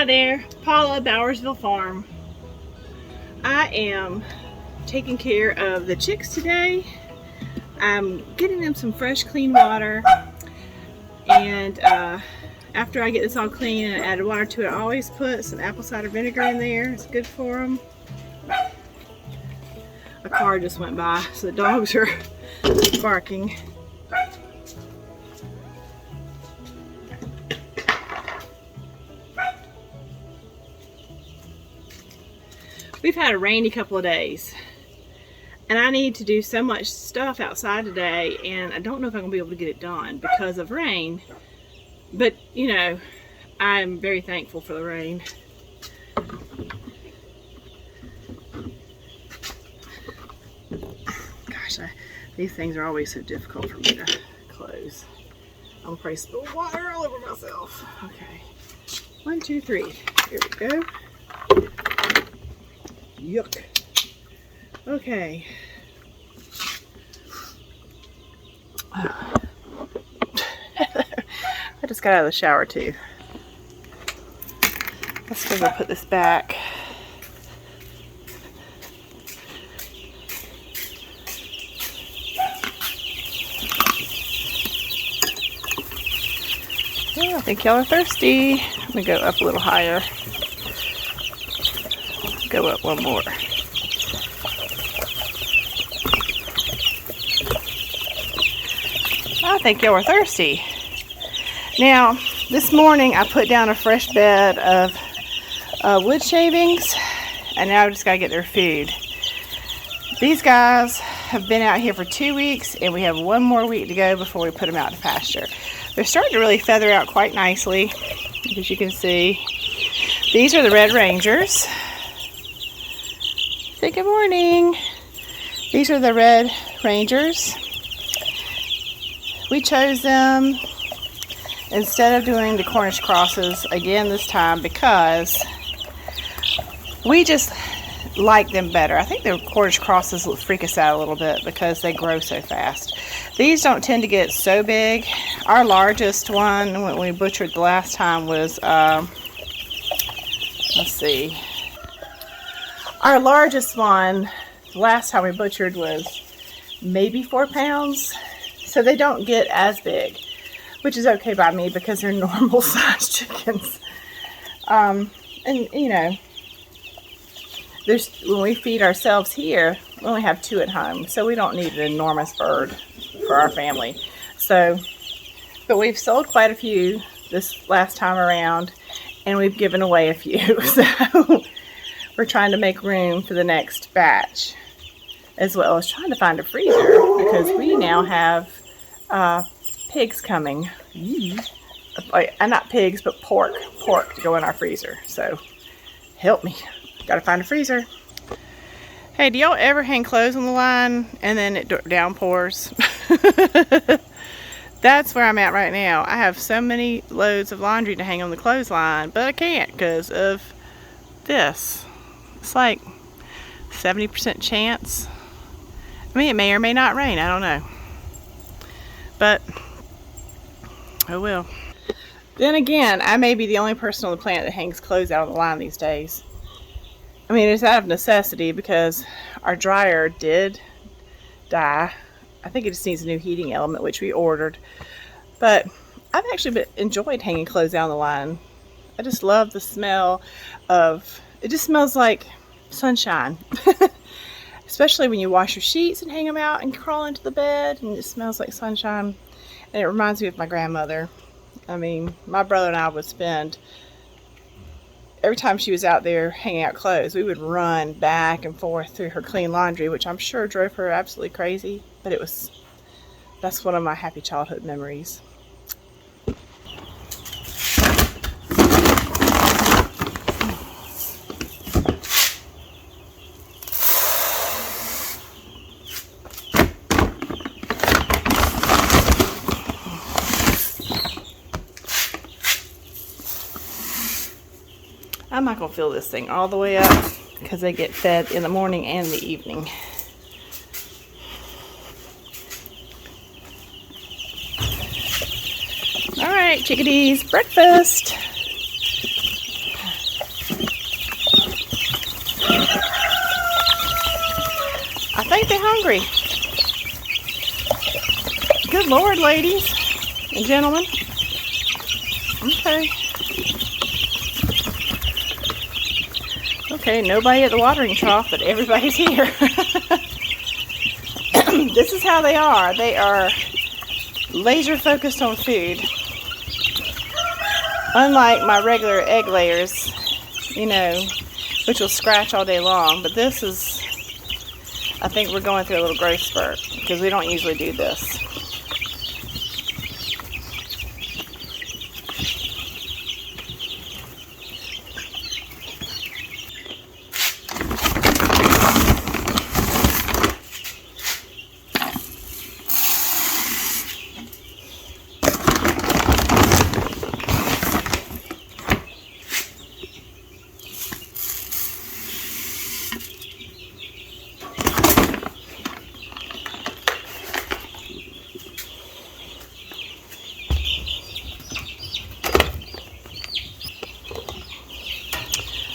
Hi there, Paula, Bowersville Farm. I am taking care of the chicks today. I'm getting them some fresh, clean water, and after I get this all clean and added water to it, I always put some apple cider vinegar in there. It's good for them. A car just went by, so the dogs are barking. We've had a rainy couple of days, and I need to do so much stuff outside today, and I don't know if I'm going to be able to get it done because of rain. But, you know, I'm very thankful for the rain. Gosh, these things are always so difficult for me to close. I'm going to probably spill water all over myself. Okay. 1, 2, 3. Here we go. Yuck. Okay. I just got out of the shower too. Let's go put this back. Oh, I think y'all are thirsty. I'm gonna go up a little higher. Go up one more. I think y'all are thirsty. Now, this morning I put down a fresh bed of wood shavings, and now I just gotta get their food. These guys have been out here for 2 weeks, and we have 1 more week to go before we put them out to pasture. They're starting to really feather out quite nicely, as you can see. These are the Red Rangers. Say good morning. These are the Red Rangers. We chose them instead of doing the Cornish crosses again this time because we just like them better. I think the Cornish crosses will freak us out a little bit because they grow so fast. These don't tend to get so big. Our largest one when we butchered the last time was, let's see. Our largest one, the last time we butchered, was maybe 4 pounds. So they don't get as big, which is okay by me because they're normal sized chickens. And you know, when we feed ourselves here, we only have 2 at home. So we don't need an enormous bird for our family. So, but we've sold quite a few this last time around, and we've given away a few. So we're trying to make room for the next batch, as well as trying to find a freezer because we now have pigs coming. Not pigs, but pork to go in our freezer. So help me, gotta find a freezer. Hey, do y'all ever hang clothes on the line and then it downpours? That's where I'm at right now. I have so many loads of laundry to hang on the clothesline, but I can't because of this. It's like 70% chance. I mean, it may or may not rain. I don't know. But, oh well. Then again, I may be the only person on the planet that hangs clothes out on the line these days. I mean, it's out of necessity because our dryer did die. I think it just needs a new heating element, which we ordered. But I've actually enjoyed hanging clothes out on the line. I just love the smell of, it just smells like sunshine. Especially when you wash your sheets and hang them out and crawl into the bed, and it smells like sunshine. And it reminds me of my grandmother. I mean, my brother and I would spend, every time she was out there hanging out clothes, we would run back and forth through her clean laundry, which I'm sure drove her absolutely crazy. But that's one of my happy childhood memories. I'm not going to fill this thing all the way up because they get fed in the morning and the evening. All right, chickadees, breakfast. think they're hungry. Good Lord, ladies and gentlemen. Okay. Okay, nobody at the watering trough, but everybody's here. This is how they are. They are laser focused on food. Unlike my regular egg layers, you know, which will scratch all day long. But this is, I think we're going through a little growth spurt because we don't usually do this.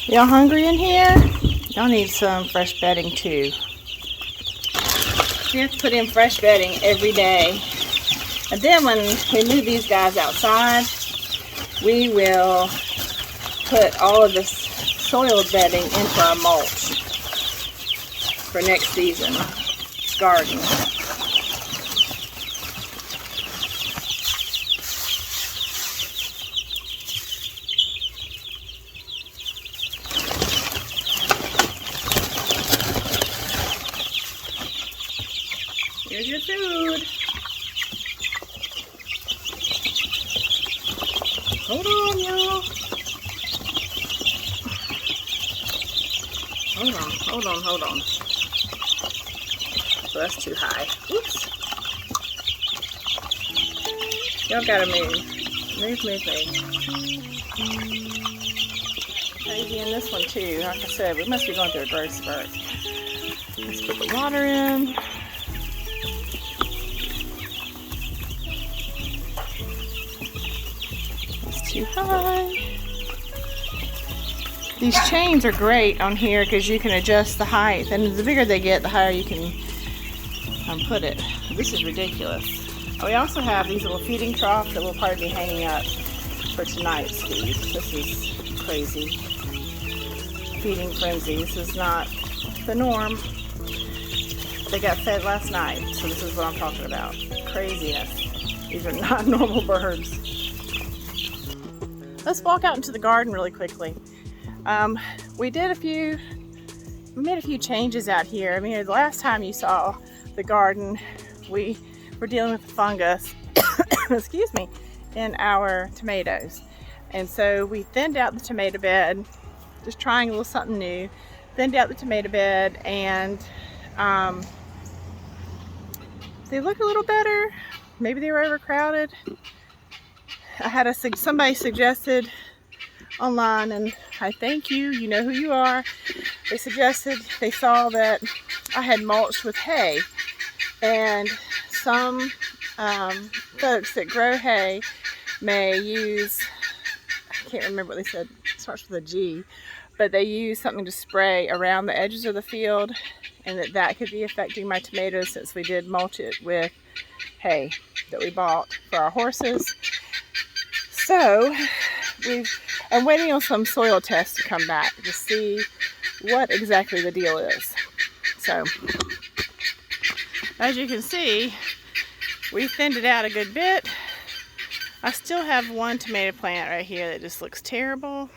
Y'all hungry in here? Y'all need some fresh bedding too. We have to put in fresh bedding every day. And then when we move these guys outside, we will put all of this soil bedding into our mulch for next season garden. Here's your food. Hold on, y'all. Hold on. So that's too high. Oops. Y'all gotta move. Move. Crazy in this one too. Like I said, we must be going through a growth spurt. Let's put the water in. Too high. These chains are great on here because you can adjust the height, and the bigger they get, the higher you can put it. This is ridiculous. We also have these little feeding troughs that will probably be hanging up for tonight's feed. This is crazy. Feeding frenzy. This is not the norm. They got fed last night, so this is what I'm talking about. Craziness. These are not normal birds. Let's walk out into the garden really quickly. We made a few changes out here. I mean, the last time you saw the garden, we were dealing with the fungus, excuse me, in our tomatoes. And so we thinned out the tomato bed, just trying a little something new. Thinned out the tomato bed, and they look a little better. Maybe they were overcrowded. I had somebody suggested online, and I thank you, you know who you are. They suggested, they saw that I had mulched with hay, and some folks that grow hay may use, I can't remember what they said, it starts with a G, but they use something to spray around the edges of the field, and that could be affecting my tomatoes since we did mulch it with hay that we bought for our horses. So I'm waiting on some soil tests to come back to see what exactly the deal is. So as you can see, we thinned it out a good bit. I still have one tomato plant right here that just looks terrible,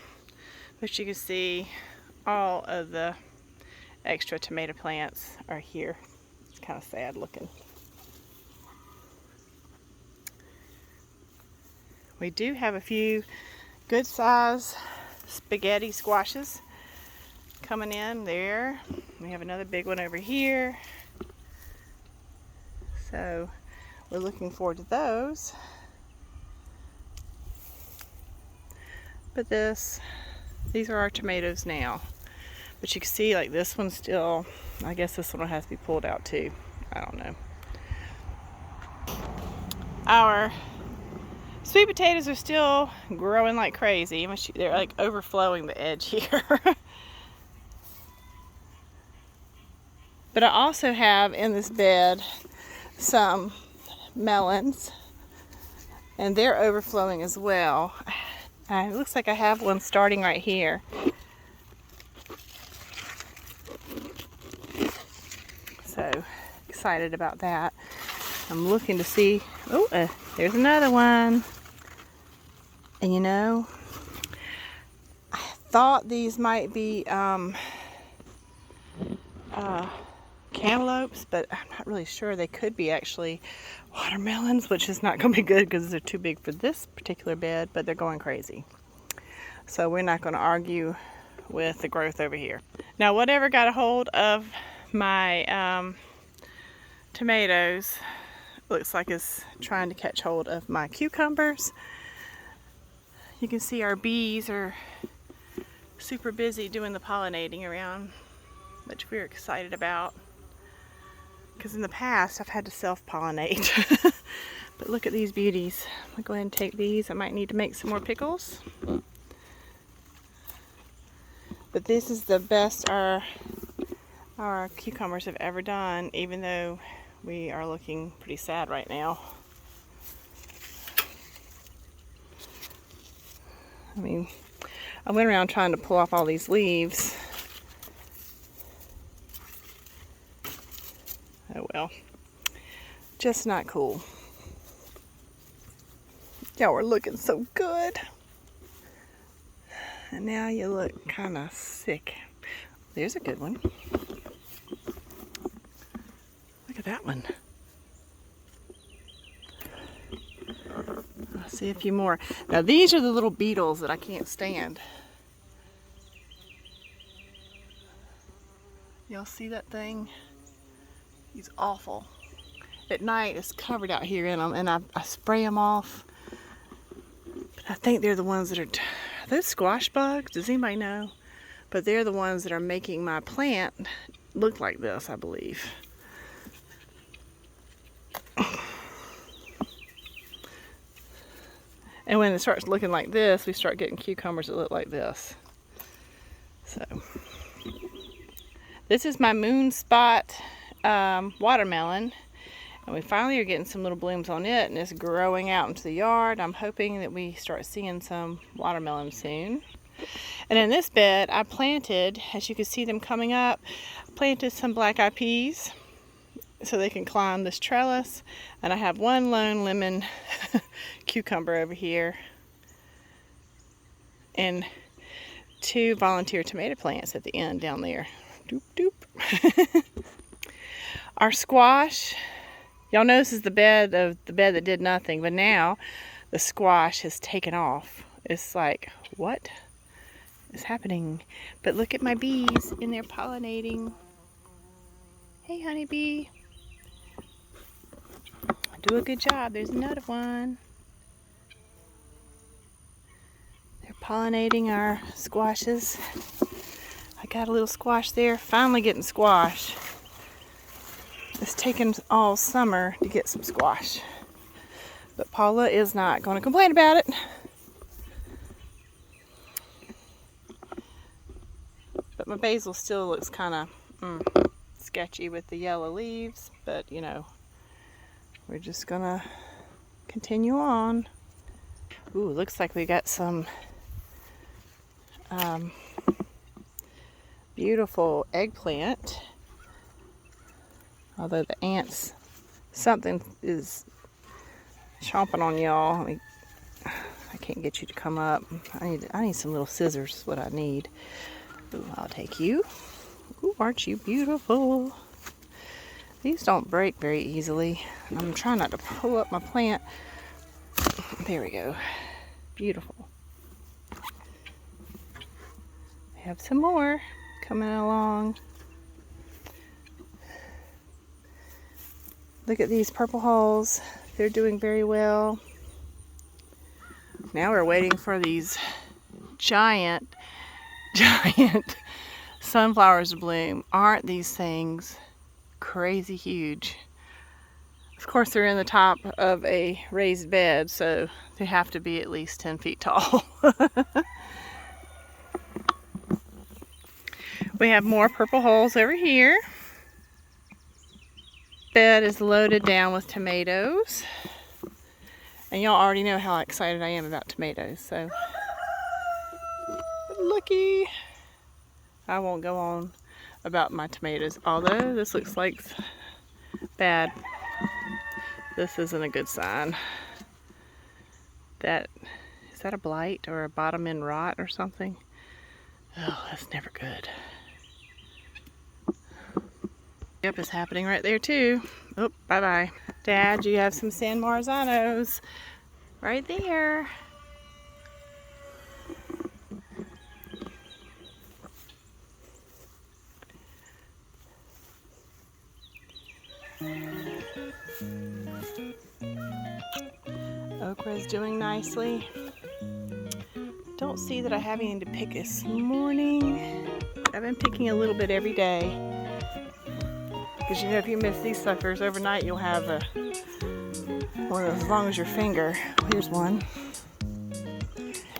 but you can see all of the extra tomato plants are here. It's kind of sad looking. We do have a few good size spaghetti squashes coming in there. We have another big one over here. So we're looking forward to those. But these are our tomatoes now. But you can see like this one's still, I guess this one has to be pulled out too. I don't know. Our sweet potatoes are still growing like crazy. They're like overflowing the edge here. But I also have in this bed some melons, and they're overflowing as well. It looks like I have one starting right here. So excited about that. I'm looking to see, there's another one. And you know, I thought these might be cantaloupes, but I'm not really sure. They could be actually watermelons, which is not going to be good because they're too big for this particular bed, but they're going crazy. So we're not going to argue with the growth over here. Now, whatever got a hold of my tomatoes, looks like it's trying to catch hold of my cucumbers. You can see our bees are super busy doing the pollinating around, which we're excited about. Because in the past, I've had to self-pollinate. But look at these beauties. I'm going to go ahead and take these. I might need to make some more pickles. But this is the best our cucumbers have ever done, even though we are looking pretty sad right now. I mean, I went around trying to pull off all these leaves. Oh well, just not cool. Y'all were looking so good. And now you look kind of sick. There's a good one. Look at that one. I'll see a few more. Now these are the little beetles that I can't stand. Y'all see that thing? He's awful. At night it's covered out here in them, and I spray them off. But I think they're the ones that are those squash bugs? Does anybody know? But they're the ones that are making my plant look like this, I believe. And when it starts looking like this, we start getting cucumbers that look like this. So, this is my moon spot watermelon. And we finally are getting some little blooms on it, and it's growing out into the yard. I'm hoping that we start seeing some watermelon soon. And in this bed, I planted, as you can see them coming up, planted some black-eyed peas so they can climb this trellis. And I have one lone lemon cucumber over here and 2 volunteer tomato plants at the end down there. Doop doop. Our squash, y'all know this is the bed that did nothing, but now the squash has taken off. It's like, what is happening? But look at my bees in there pollinating. Hey, honeybee. Do a good job. There's another one. They're pollinating our squashes. I got a little squash there. Finally getting squash. It's taken all summer to get some squash. But Paula is not going to complain about it. But my basil still looks kind of sketchy with the yellow leaves. But, you know, we're just going to continue on. Ooh, looks like we got some beautiful eggplant. Although the ants, something is chomping on y'all. I can't get you to come up. I need some little scissors, is what I need. Ooh, I'll take you. Ooh, aren't you beautiful? These don't break very easily. I'm trying not to pull up my plant. There we go. Beautiful. We have some more coming along. Look at these purple hulls. They're doing very well. Now we're waiting for these giant sunflowers to bloom. Aren't these things crazy huge? Of course, they're in the top of a raised bed, so they have to be at least 10 feet tall. We have more purple hulls over here. bed is loaded down with tomatoes. And y'all already know how excited I am about tomatoes, so looky. I won't go on about my tomatoes, although this looks like bad. This isn't a good sign. Is that a blight or a bottom end rot or something? Oh, that's never good. Yep, it's happening right there too. Oh, bye-bye. Dad, you have some San Marzanos right there. Okra is doing nicely. Don't see that I have anything to pick this morning. I've been picking a little bit every day. Because you know, if you miss these suckers overnight, you'll have one as long as your finger. Here's one.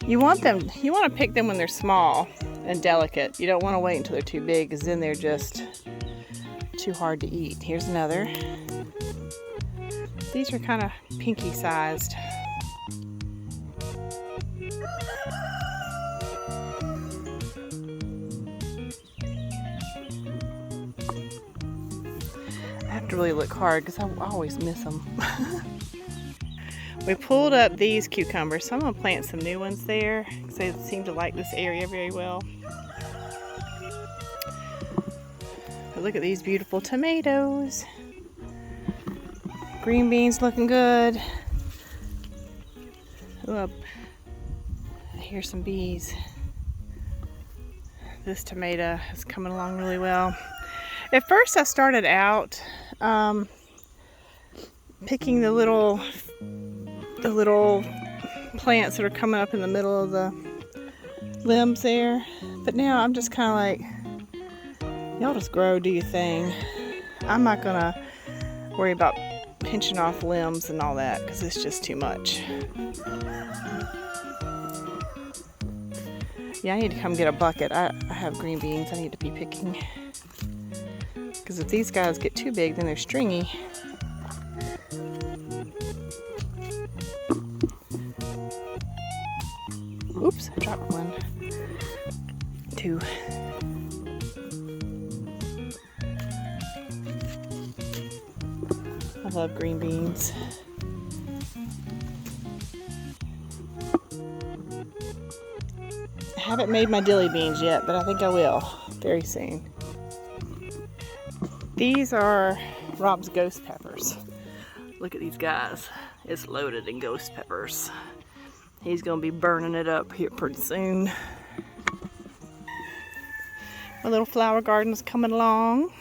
You want to pick them when they're small and delicate. You don't want to wait until they're too big, because then they're just too hard to eat. Here's another. These are kind of pinky sized. I have to really look hard because I always miss them. We pulled up these cucumbers, so I'm going to plant some new ones there because they seem to like this area very well. But look at these beautiful tomatoes. Green beans looking good. Ooh, I hear some bees. This tomato is coming along really well. At first I started out picking the little plants that are coming up in the middle of the limbs there. But now I'm just kind of like, y'all just grow, do your thing. I'm not gonna worry about pinching off limbs and all that because it's just too much. Yeah, I need to come get a bucket. I have green beans I need to be picking. Because if these guys get too big, then they're stringy. Oops, I dropped one. Two. I love green beans. I haven't made my dilly beans yet, but I think I will very soon. These are Rob's ghost peppers. Look at these guys. It's loaded in ghost peppers. He's gonna be burning it up here pretty soon. My little flower garden's coming along.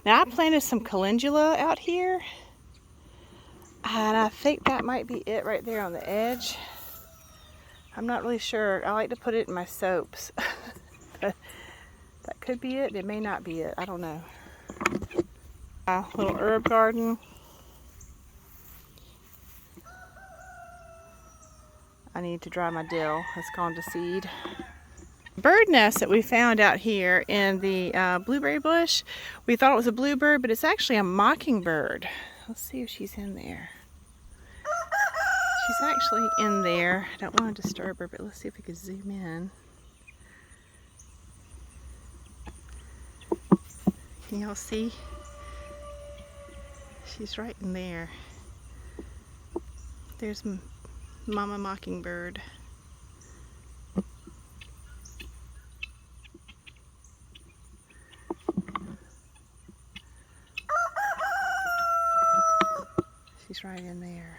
Now I planted some calendula out here, and I think that might be it right there on the edge. I'm not really sure. I like to put it in my soaps. But that could be it. It may not be it. I don't know. Little herb garden. I need to dry my dill. It's gone to seed. Bird nest that we found out here in the blueberry bush. We thought it was a bluebird, but it's actually a mockingbird. Let's see if she's in there. She's actually in there. I don't want to disturb her, but let's see if we can zoom in. Can y'all see? She's right in there. There's Mama Mockingbird. She's right in there.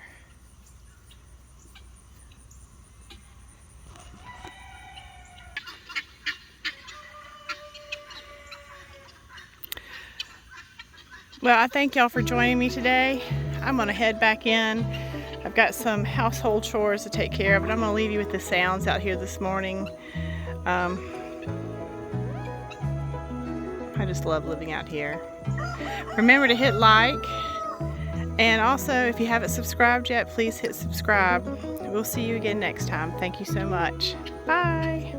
Well, I thank y'all for joining me today. I'm gonna head back in. I've got some household chores to take care of, but I'm gonna leave you with the sounds out here this morning. I just love living out here. Remember to hit like, and also if you haven't subscribed yet, please hit subscribe. We'll see you again next time. Thank you so much. Bye.